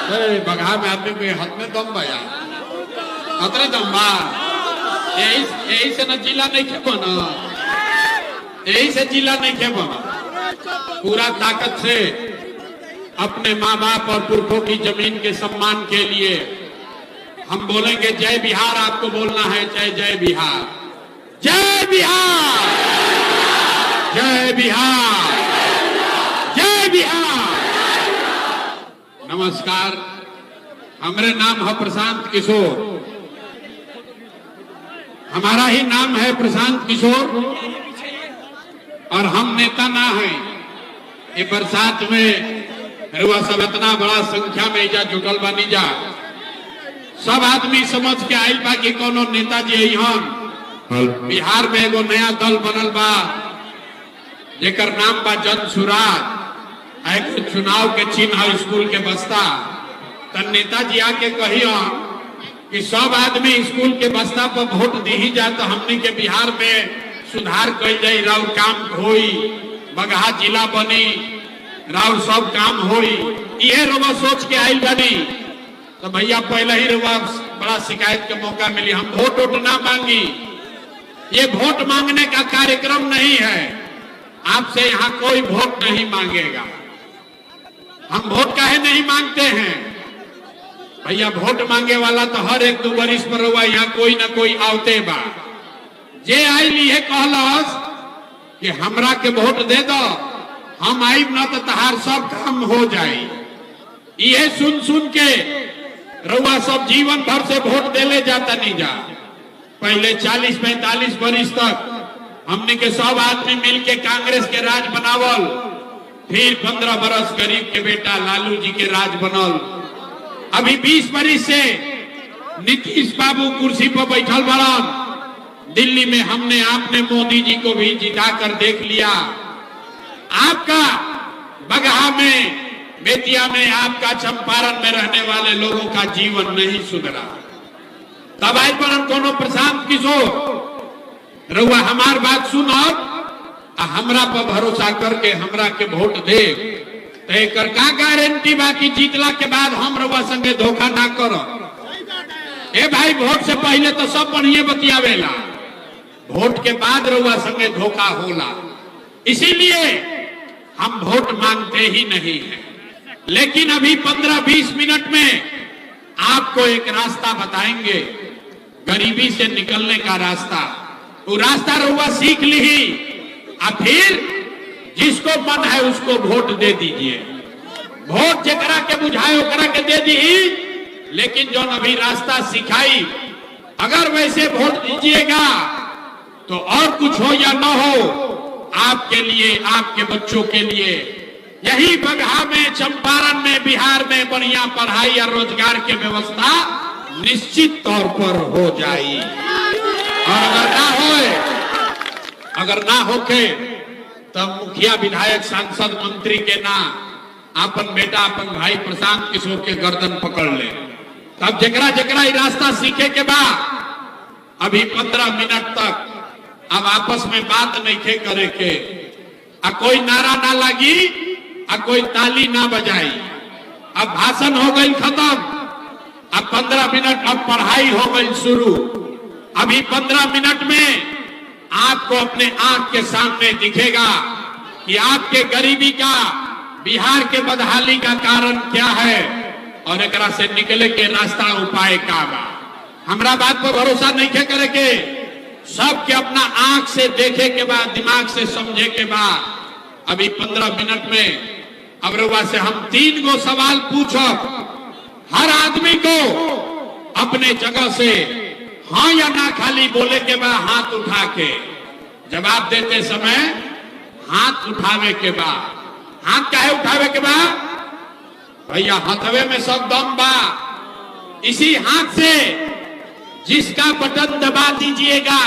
बगहा में आदमी के हाथ में दम बा यार, अतरे दम बा। यही से न जिला नहीं खेबो न, यही से जिला नहीं खेबो न। पूरा ताकत से अपने माँ बाप और पुरखों की जमीन के सम्मान के लिए हम बोलेंगे जय बिहार। आपको बोलना है जय जय बिहार, जय बिहार, जय बिहार, जय बिहार। नमस्कार, हमारे नाम है प्रशांत किशोर, हमारा ही नाम है प्रशांत किशोर और हम नेता ना हैं। ये बरसात में रुआ सब इतना बड़ा संख्या में इजा जुटल बनी जा, सब आदमी समझ के आयल बा कि कोनो नेताजी यहाँ बिहार में एगो नया दल बनल बा जेकर नाम बा जन सुराज। एक चुनाव के चिन्ह स्कूल के बस्ता। तो नेताजी आके कहियो कि सब आदमी स्कूल के बस्ता पर वोट दी जा तो हमनी के बिहार में सुधार कल जाई, राउर काम होई, बगहा जिला बनी, राउर सब काम होई। ये रुआ सोच के आयल बनी। तो भैया पहले ही रुआ बड़ा शिकायत के मौका मिली। हम वोट ना मांगी, ये वोट मांगने का कार्यक्रम नहीं है। आपसे यहाँ कोई वोट नहीं मांगेगा। हम वोट काहे नहीं मांगते हैं भैया? वोट मांगे वाला तो हर एक 2 वर्ष पर हुआ यहाँ कोई ना कोई आवते बा। जे आईली है कहलस कि हमरा के वोट दे दो, हम आईब ना तो तहार सब काम हो जाए। ये सुन सुन के रउआ सब जीवन भर से वोट देले जाता नहीं जा। पहले 40-45 वर्ष तक हमने के सब आदमी मिलके कांग्रेस के राज बनावल, फिर 15 बरस गरीब के बेटा लालू जी के राज बनल। अभी 20 वर्ष से नीतीश बाबू कुर्सी पर बैठल बड़न। दिल्ली में हमने आपने मोदी जी को भी जिता कर देख लिया। आपका बगहा में, बेतिया में, आपका चंपारण में रहने वाले लोगों का जीवन नहीं सुधरा। तब आज पर हम कोनो प्रशांत किशोर रउआ हमार बात सुनो, हमरा पर भरोसा करके हमरा के वोट दे तो एक का गारंटी बाकी जीतला के बाद हम रउआ संगे धोखा ना करो। ए भाई, वोट से पहले तो सब बढ़िया बतियावेला, वोट के बाद रउआ संगे धोखा होला। इसीलिए हम वोट मांगते ही नहीं है। लेकिन अभी 15-20 मिनट में आपको एक रास्ता बताएंगे, गरीबी से निकलने का रास्ता। वो रास्ता रउआ सीख ली और फिर जिसको मन है उसको वोट दे दीजिए। वोट जकरा के बुझाए ओकरा के दे दी। लेकिन जो अभी रास्ता सिखाई, अगर वैसे वोट दीजिएगा तो और कुछ हो या ना हो, आपके लिए, आपके बच्चों के लिए यही बगहा में, चंपारण में, बिहार में बढ़िया पढ़ाई और रोजगार की व्यवस्था निश्चित तौर पर हो जाए। और अगर ना होके तब मुखिया, विधायक, सांसद, मंत्री के ना अपन बेटा, अपन भाई प्रशांत किशोर के गर्दन पकड़ ले। तब जकरा जकरा रास्ता सीखे के बाद अभी 15 मिनट तक अब आपस में बात नहीं खे करे के, कोई नारा ना लगी, कोई ताली ना बजाई। अब भाषण हो गई खत्म, अब 15 मिनट अब पढ़ाई हो गई शुरू। अभी 15 मिनट में आपको अपने आंख के सामने दिखेगा कि आपके गरीबी का, बिहार के बदहाली का कारण क्या है और एकरा से निकले के रास्ता, उपाय का बा। हमरा बात पर भरोसा नहीं के करे के, सबके अपना आंख से देखे के बाद, दिमाग से समझे के बाद अभी 15 मिनट में अब रउआ से हम 3 गो सवाल पूछब। हर आदमी को अपने जगह से हाँ या ना खाली बोले के बाद हाथ उठा के जवाब देते समय हाथ उठावे के बाद। हाथ काहे उठावे के बाद भैया? हाथवे में सब दम बा। इसी हाथ से जिसका बटन दबा दीजिएगा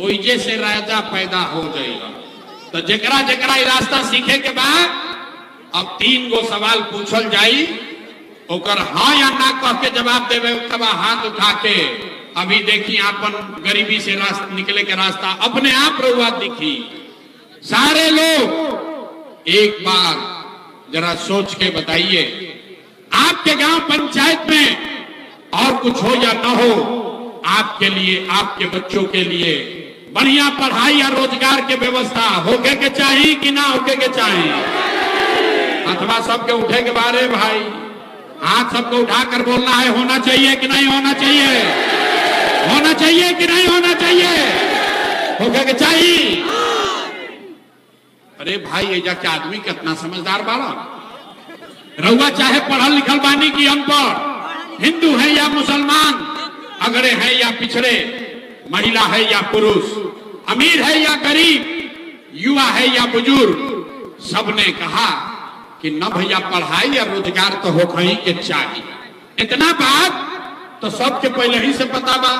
ओइजे से राजा पैदा हो जाएगा। तो जकरा जकरा रास्ता सीखे के बाद अब 3 गो सवाल पूछल जाई, ओकर हाँ या ना कह के जवाब देवे। तब हाथ उठा के अभी देखी अपन गरीबी से रास्ता निकले के रास्ता अपने आप रउआ दिखी। सारे लोग एक बार जरा सोच के बताइए, आपके गांव पंचायत में और कुछ हो या न हो, आपके लिए, आपके बच्चों के लिए बढ़िया पढ़ाई या रोजगार के व्यवस्था होके के चाहिए कि ना होके के चाहिए? अथवा सबके उठे के बारे भाई, हाथ सबको उठाकर बोलना है, होना चाहिए कि नहीं होना चाहिए? होना चाहिए कि नहीं होना चाहिए? होके के चाहिए। अरे भाई एजा के आदमी कितना समझदार बाड़ा। रउआ चाहे पढ़ल लिखल बानी की अनपढ़, हिंदू है या मुसलमान, अगड़े है या पिछड़े, महिला है या पुरुष, अमीर है या गरीब, युवा है या बुजुर्ग, सबने कहा कि न भैया पढ़ाई या रोजगार तो हो कहीं के चाहिए। इतना बात तो सबके पहले ही से पता बा।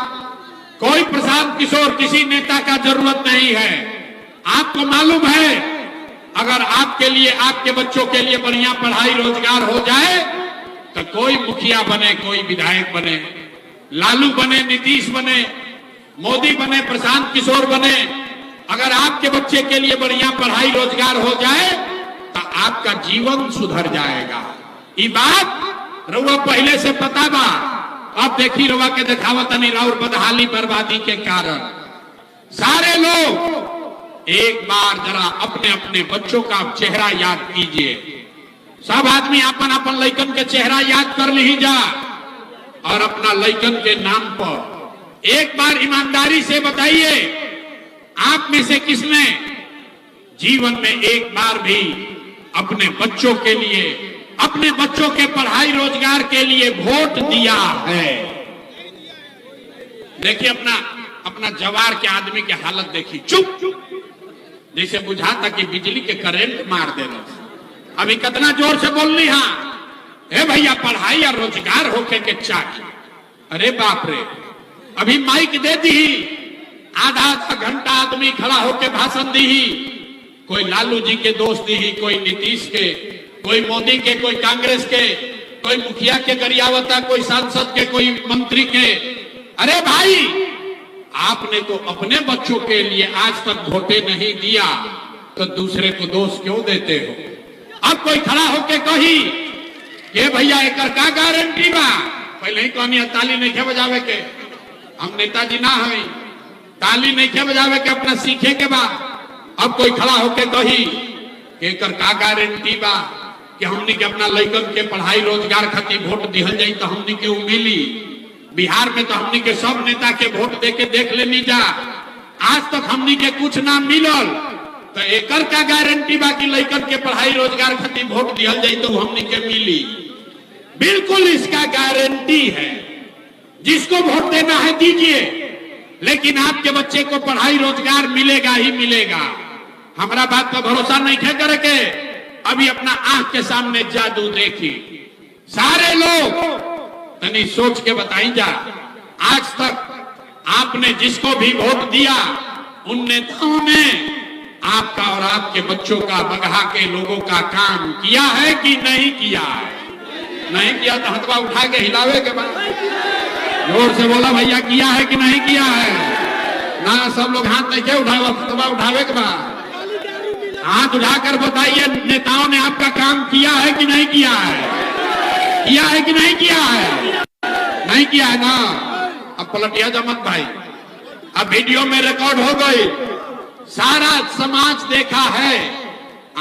कोई प्रशांत किशोर किसी नेता का जरूरत नहीं है। आपको मालूम है अगर आपके लिए, आपके बच्चों के लिए बढ़िया पढ़ाई रोजगार हो जाए तो कोई मुखिया बने, कोई विधायक बने, लालू बने, नीतीश बने, मोदी बने, प्रशांत किशोर बने, अगर आपके बच्चे के लिए बढ़िया पढ़ाई रोजगार हो जाए तो आपका जीवन सुधर जाएगा। ये बात रउआ पहले से पता बा। अब देखी रउआ के दिखावत नहीं राउर बदहाली बर्बादी के कारण। सारे लोग एक बार जरा अपने अपने बच्चों का चेहरा याद कीजिए। सब आदमी अपन अपन लइकन के चेहरा याद कर ली जा और अपना लइकन के नाम पर एक बार ईमानदारी से बताइए, आप में से किसने जीवन में एक बार भी अपने बच्चों के लिए, अपने बच्चों के पढ़ाई रोजगार के लिए वोट दिया है? देखिए अपना जवार के आदमी की हालत देखी, चुप जैसे बुझाता कि बिजली के करंट मार देना। अभी कितना जोर से बोलनी, हाँ हे भैया पढ़ाई और रोजगार होके के चाहिए। अरे बाप रे, अभी माइक दे दी, आधा आधा घंटा आदमी खड़ा होके भाषण दी, कोई लालू जी के दोस्त दी, कोई नीतीश के, कोई मोदी के, कोई कांग्रेस के, कोई मुखिया के गरियावता, कोई सांसद के, कोई मंत्री के। अरे भाई आपने तो अपने बच्चों के लिए आज तक वोटे नहीं दिया तो दूसरे को दोष क्यों देते हो? अब कोई खड़ा होके कही कि भैया एक का गारंटी बा, पहले ही कहनी ताली नहीं खे बजावे के, हम नेताजी ना है, ताली नहीं खे बजावे के, अपना सीखे के बा। अब कोई खड़ा होके कही कि एक का गारंटी बा कि हमनी के अपना लइकन के पढ़ाई रोजगार खातिर वोट दिहल जाई तो हमनी के मिली। बिहार में तो हमनी के सब नेता के वोट दे के देख लेनी जा, आज तक हमनी के कुछ ना मिलल, तो एकर का गारंटी बा कि लइकन के पढ़ाई रोजगार खातिर वोट दिहल जाई तो हमनी के मिली? बिल्कुल इसका गारंटी है। जिसको वोट देना है दीजिए, लेकिन आपके बच्चे को पढ़ाई रोजगार मिलेगा ही मिलेगा। हमारा बात पर भरोसा नहीं खे करके अभी अपना आंख के सामने जादू देखी। सारे लोग तनी सोच के बताई जा, आज तक आपने जिसको भी वोट दिया उन नेताओं ने आपका और आपके बच्चों का, बगहा के लोगों का काम किया है कि नहीं किया है? नहीं किया तो हथवा उठा के हिलावे के बाद जोर से बोला भैया किया है कि नहीं किया है? ना सब लोग हाथ नहीं उठावा, हथवा उठावे के बाद हाथ उठाकर बताइए नेताओं ने आपका काम किया है कि नहीं किया है? किया है कि नहीं किया है? नहीं किया है ना? अब पलटिया जमत भाई, अब वीडियो में रिकॉर्ड हो गई, सारा समाज देखा है।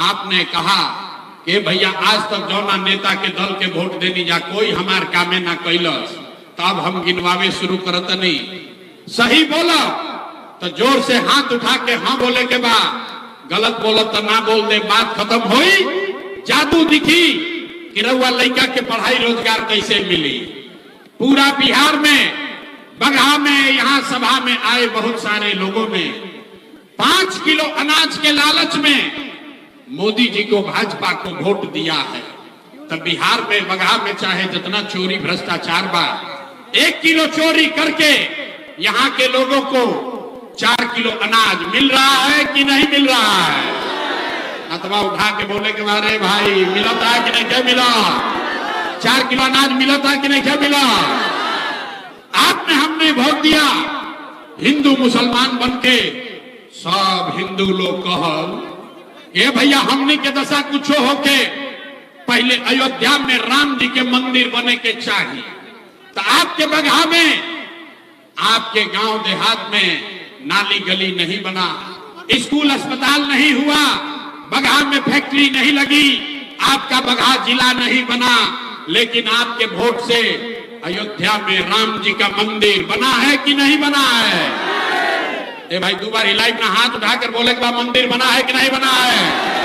आपने कहा कि भैया आज तक जौना नेता के दल के वोट देनी जा कोई हमार कामे ना कैलस, तब हम गिनवावे शुरू करत नहीं। सही बोला तो जोर से हाथ उठा के हाँ बोले के बाद, गलत बोलत तो ना बोल दे, बात खत्म हुई। जादू दिखी कि रउआ लड़का के पढ़ाई रोजगार कैसे मिली। पूरा बिहार में, बगहा में, यहाँ सभा में आए बहुत सारे लोगों ने 5 किलो अनाज के लालच में मोदी जी को, भाजपा को वोट दिया है। तब बिहार में, बगहा में चाहे जितना चोरी भ्रष्टाचार बा, 1 किलो चोरी करके यहाँ के लोगों को 4 किलो अनाज मिल रहा है कि नहीं मिल रहा है? अथवा उठा के बोले के बारे भाई मिलता है कि नहीं क्या मिला? 4 किलो अनाज मिलता है कि नहीं क्या मिला? आपने हमने वोट दिया, हिंदू मुसलमान बनके सब हिंदू लोग कहल ये भैया हमने के दशा कुछ होके पहले अयोध्या में राम जी के मंदिर बने के चाहिए। तो आपके बगहा में, आपके गांव देहात में नाली गली नहीं बना, स्कूल अस्पताल नहीं हुआ, बगहा में फैक्ट्री नहीं लगी, आपका बगहा जिला नहीं बना, लेकिन आपके वोट से अयोध्या में राम जी का मंदिर बना है कि नहीं बना है? ए भाई दो बार हिलाई अपना हाथ उठाकर बोले कि मंदिर बना है कि नहीं बना है?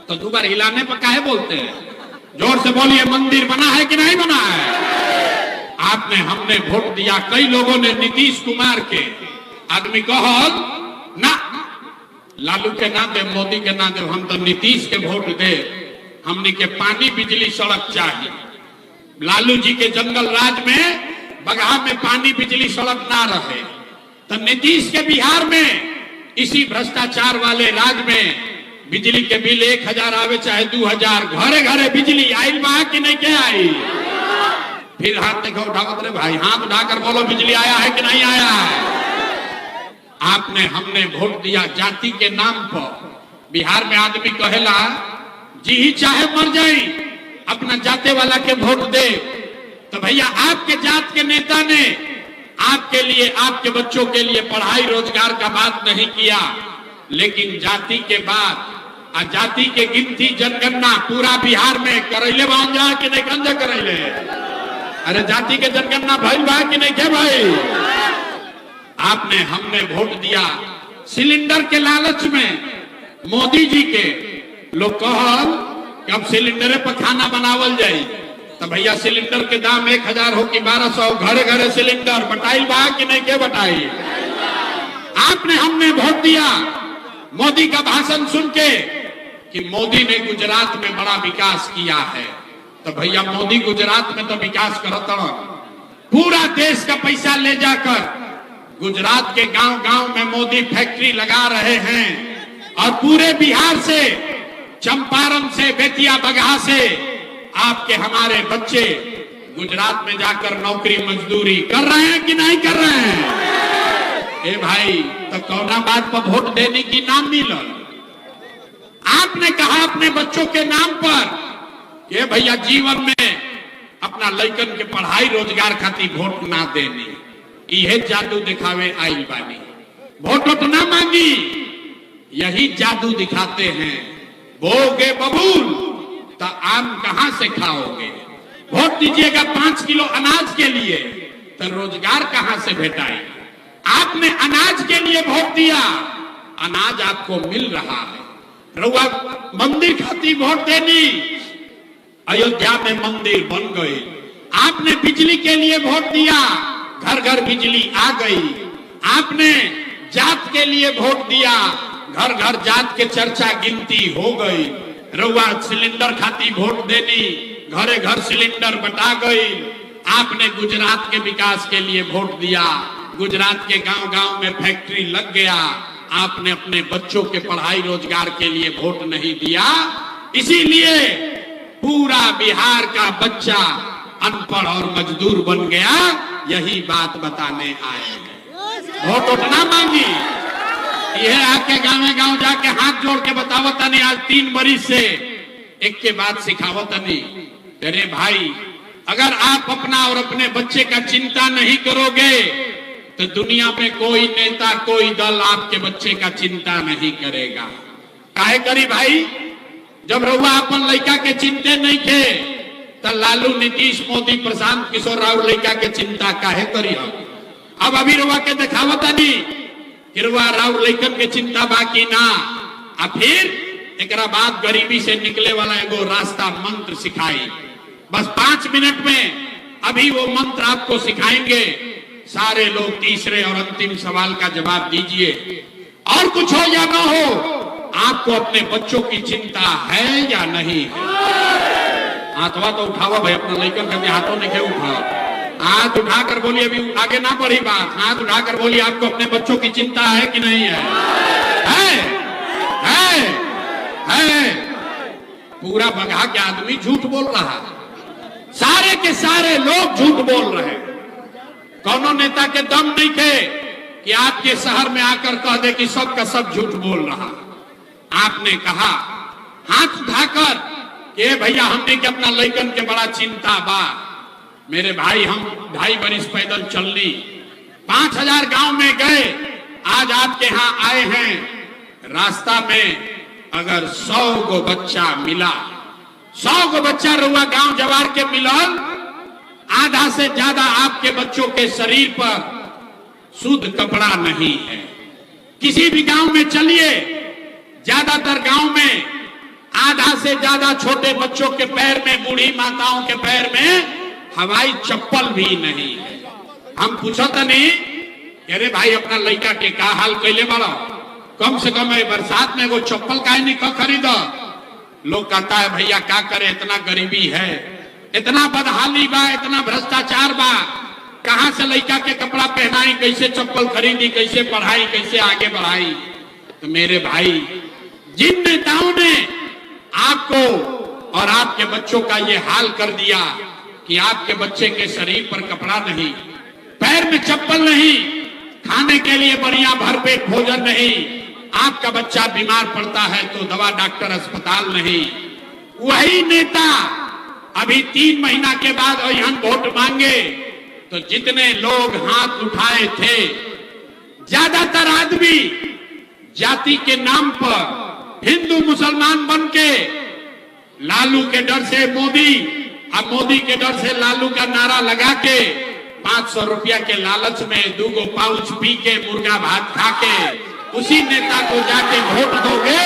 तो दो बार हिलाने पर काहे बोलते हैं? जोर से बोलिए, मंदिर बना है कि नहीं बना है? आपने, हमने वोट दिया, कई लोगों ने नीतीश कुमार के, आदमी कहल ना लालू के ना दे, मोदी के ना दे, हम तो नीतीश के वोट दे, हमने के पानी बिजली सड़क चाहिए। लालू जी के जंगल राज में बगहा में पानी बिजली सड़क ना रहे, तो नीतीश के बिहार में इसी भ्रष्टाचार वाले राज में बिजली के बिल 1000 आवे चाहे 2000, घरे घरे बिजली आई बा कि नहीं के आई? फिर हाथ देखो उठाओ रे भाई, हाथ उठाकर बोलो बिजली आया है कि नहीं आया है? आपने, हमने वोट दिया जाति के नाम पर। बिहार में आदमी कहेला जी ही चाहे मर जाए अपना जाते वाला के वोट दे। तो भैया आपके जात के नेता ने आपके लिए, आपके बच्चों के लिए पढ़ाई रोजगार का बात नहीं किया, लेकिन जाति के बाद जाति के गिनती जनगणना पूरा बिहार में करैले बन जा कि नहीं कंजा करैले? अरे जाति के जनगणना भइल बा कि नहीं के भाई? आपने, हमने वोट दिया सिलेंडर के लालच में। मोदी जी के लोग कहल कि अब सिलेंडर पर खाना बनावल जाए, तो भैया सिलेंडर के दाम 1000 हो कि 1200, घरे घरे सिलेंडर बटाई बा कि नहीं के बटाई? आपने, हमने वोट दिया मोदी का भाषण सुन के कि मोदी ने गुजरात में बड़ा विकास किया है। तो भैया मोदी गुजरात में तो विकास करता, पूरा देश का पैसा ले जाकर गुजरात के गांव गांव में मोदी फैक्ट्री लगा रहे हैं, और पूरे बिहार से, चंपारण से, बेतिया बगहा से आपके हमारे बच्चे गुजरात में जाकर नौकरी मजदूरी कर रहे हैं कि नहीं कर रहे हैं? ए भाई, तो कौना बात पर वोट देने की नाम मिलल? आपने कहा अपने बच्चों के नाम पर, ये भैया जीवन में अपना लड़कन के पढ़ाई रोजगार खातिर वोट ना देनी, यह जादू दिखावे आइल बानी। वोट तो ना मांगी, यही जादू दिखाते हैं। बोगे बबूल तो आम कहां से खाओगे? वोट दीजिएगा 5 किलो अनाज के लिए, तो रोजगार कहां से भेटाए? आपने अनाज के लिए वोट दिया, अनाज आपको मिल रहा है। रउआ मंदिर खातिर वोट देनी, अयोध्या में मंदिर बन गए। आपने बिजली के लिए वोट दिया, घर घर बिजली आ गई। आपने जात के लिए वोट दिया, घर घर जात के चर्चा गिनती हो गई। रउआ सिलेंडर खातिर वोट देनी, घरे घर सिलेंडर बटा गई। आपने गुजरात के विकास के लिए वोट दिया, गुजरात के गांव गांव में फैक्ट्री लग गया। आपने अपने बच्चों के पढ़ाई रोजगार के लिए वोट नहीं दिया, इसीलिए पूरा बिहार का बच्चा अनपढ़ और मजदूर बन गया। यही बात बताने आए हैं। वोट उतना मांगी, यह आके गाँव गांव जाके हाथ जोड़ के बतावत नहीं। आज 3 बरिस से एक के बाद सिखावत नहीं। अरे भाई, अगर आप अपना और अपने बच्चे का चिंता नहीं करोगे तो दुनिया में कोई नेता, कोई दल आपके बच्चे का चिंता नहीं करेगा। काहे करी भाई? जब रउआ अपन लड़का के चिंते नहीं थे, तो लालू, नीतीश, मोदी, प्रशांत किशोर राव लड़का के चिंता काहे करी? अब अभी रउआ के दिखावत नहीं कि रउआ राव लड़कन के चिंता बाकी ना। अब फिर एक बाद गरीबी से निकले वाला एगो रास्ता मंत्र सिखाई। बस 5 मिनट में अभी वो मंत्र आपको सिखाएंगे। सारे लोग तीसरे और अंतिम सवाल का जवाब दीजिए। और कुछ हो या ना हो, आपको अपने बच्चों की चिंता है या नहीं है? हाथवा तो उठाओ भाई, अपना लेकर करके हाथों ने क्यों उठाओ? हाथ उठाकर बोलिए, अभी आगे ना बढ़ी बात। हाथ उठाकर बोलिए, आपको अपने बच्चों की चिंता है कि नहीं है? है। पूरा बगहा के आदमी झूठ बोल रहा है, सारे के सारे लोग झूठ बोल रहे हैं। कौनो नेता के दम नहीं थे कि आपके शहर में आकर कह दे कि सब का सब झूठ बोल रहा। आपने कहा हाथ उठाकर ये भैया हमने के अपना लइकन के बड़ा चिंता बा। मेरे भाई हम 2.5 बरिस पैदल चलनी, 5000 गांव में गए, आज आपके यहाँ आए हैं। रास्ता में अगर 100 गो बच्चा मिला, 100 गो बच्चा रुआ गांव जवार के मिलल, आधा से ज्यादा आपके बच्चों के शरीर पर शुद्ध कपड़ा नहीं है। किसी भी गांव में चलिए, ज्यादातर गांव में आधा से ज्यादा छोटे बच्चों के पैर में, बूढ़ी माताओं के पैर में हवाई चप्पल भी नहीं है। हम पूछो तो नहीं, अरे भाई अपना लड़का के का हाल कैले बड़ा, कम से कम बरसात में वो चप्पल काहे नहीं खरीदो। लोग कहता है भैया क्या करे, इतना गरीबी है, इतना बदहाली बा, इतना भ्रष्टाचार बा, कहां से लड़का के कपड़ा पहनाई, कैसे चप्पल खरीदी, कैसे पढ़ाई, कैसे आगे बढ़ाई। तो मेरे भाई, जिन नेताओं ने आपको और आपके बच्चों का ये हाल कर दिया कि आपके बच्चे के शरीर पर कपड़ा नहीं, पैर में चप्पल नहीं, खाने के लिए बढ़िया भरपेट भोजन नहीं, आपका बच्चा बीमार पड़ता है तो दवा डॉक्टर अस्पताल नहीं, वही नेता अभी 3 महीना के बाद यहाँ वोट मांगे तो जितने लोग हाथ उठाए थे, ज्यादातर आदमी जाति के नाम पर हिंदू मुसलमान बन के लालू के डर से मोदी, अब मोदी के डर से लालू का नारा लगा के 500 रुपया के लालच में 2 गो पाउच पी के, मुर्गा भात खा के उसी नेता को जाके वोट दोगे,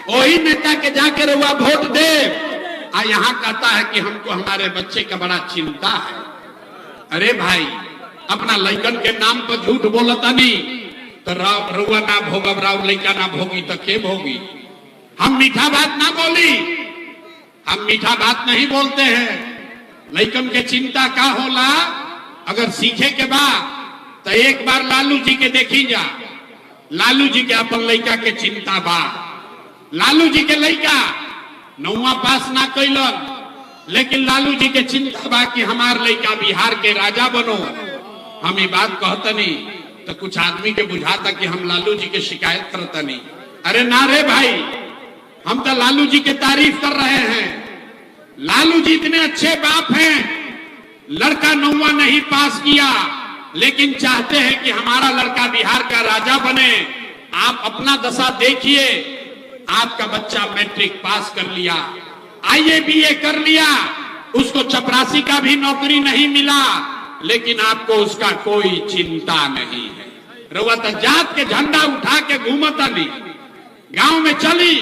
वही नेता के जाके रुआ वोट दे। यहाँ कहता है कि हमको हमारे बच्चे का बड़ा चिंता है। अरे भाई, अपना लइकन के नाम पर झूठ बोलता नहीं तो रुआ ना भोगब, राव लइका ना भोगी तो के भोगी। हम मीठा बात ना बोली, हम मीठा बात नहीं बोलते हैं। लइकन के चिंता का होला, अगर सीखे के बाद तो एक बार लालू जी के देखी जा, लालू जी के अपन लइका के चिंता बा। लालू जी के लइका 9वां पास ना कैलन, लेकिन लालू जी के चिंता बा कि हमार लइका बिहार के राजा बनो। हम ये बात कहतनी तो कुछ आदमी के बुझाता कि हम लालू जी के शिकायत करतनी। अरे ना रे भाई, हम तो लालू जी के तारीफ कर रहे हैं। लालू जी इतने अच्छे बाप हैं, लड़का 9वां नहीं पास किया लेकिन चाहते हैं कि हमारा लड़का बिहार का राजा बने। आप अपना दशा देखिए, आपका बच्चा मैट्रिक पास कर लिया, IAA BA कर लिया, उसको चपरासी का भी नौकरी नहीं मिला, लेकिन आपको उसका कोई चिंता नहीं है। रुआ तो जात के झंडा उठा के घूमता नहीं, गांव में चली,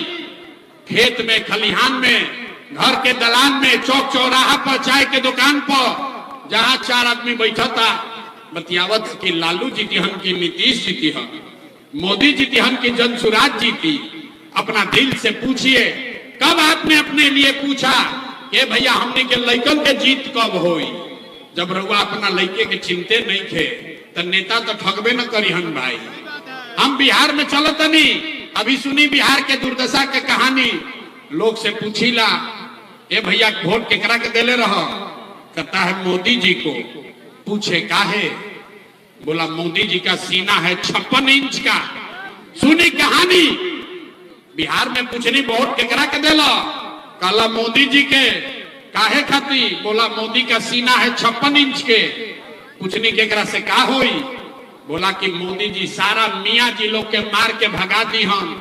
खेत में, खलिहान में, घर के दलान में, चौक चौराहा पर, चाय के दुकान पर, जहां 4 आदमी बैठा था, बतियावत कि लालू जीतिहन की नीतीश जीतिहन, मोदी जीतिहन की जनसुराज जीती। अपना दिल से पूछिए, कब आपने अपने लिए पूछा कि भैया हमने के लइकन के जीत कब होई? जब रुआ अपना लइके के चिंते नहीं थे तो नेता तो ठगबे न करी हन भाई। हम बिहार में चलत नहीं, अभी सुनी बिहार के दुर्दशा के कहानी। लोग से पूछीला, ए भैया वोट केकरा के देले रहो? कहता है मोदी जी को। पूछे काहे? बोला मोदी जी का सीना है 56 इंच का। सुनी कहानी, बिहार में पूछनी वोट केकरा के देलो? कहला मोदी जी के। काहे खाती? बोला मोदी का सीना है 56 इंच के। पूछनी केकरा से का होई? बोला कि मोदी जी सारा मियाँ जी लोग के मार के भगा दी हम,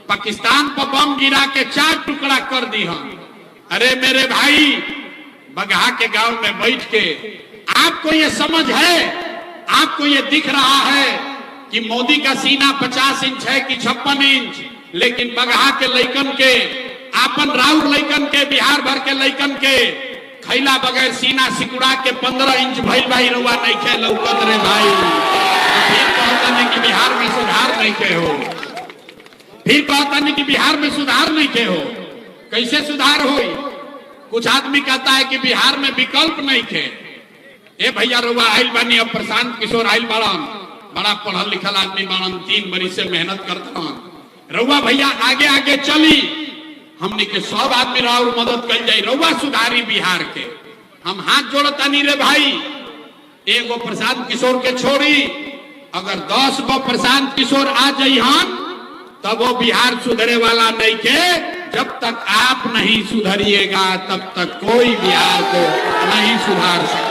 पाकिस्तान पर बम गिरा के 4 टुकड़ा कर दी हम। अरे मेरे भाई, बगहा के गांव में बैठ के आपको ये समझ है, आपको ये दिख रहा है कि मोदी का सीना 50 इंच है कि 56 इंच, लेकिन बगहा के लइकन के, आपन राउर लइकन के, बिहार भर के लइकन के खैला बगैर सीना सिकुड़ा के 15 इंच भइल भाई। रुआ नहीं खे लौकत रे भाई। फिर कहता नहीं कि बिहार में सुधार नहीं के हो, फिर कहता नहीं कि बिहार में सुधार नहीं के हो। कैसे सुधार होई? कुछ आदमी कहता है कि बिहार में विकल्प नहीं थे। ए भैया रुआ आइल बानी, अब प्रशांत किशोर आइल बाड़न, बड़ा पढ़ल लिखल आदमी बाड़न, 3 बरिस से मेहनत करता। रुआ भैया आगे आगे चली, हमने के सब आदमी और मदद कर जाई, रुआ सुधारी बिहार के। हम हाथ जोड़ता नहीं रे भाई। एगो प्रशांत किशोर के छोड़ी, अगर 10 गो प्रशांत किशोर आ जाइहन तब वो बिहार सुधरे वाला नहीं के। जब तक आप नहीं सुधरिएगा तब तक कोई बिहार को नहीं सुधार सकता।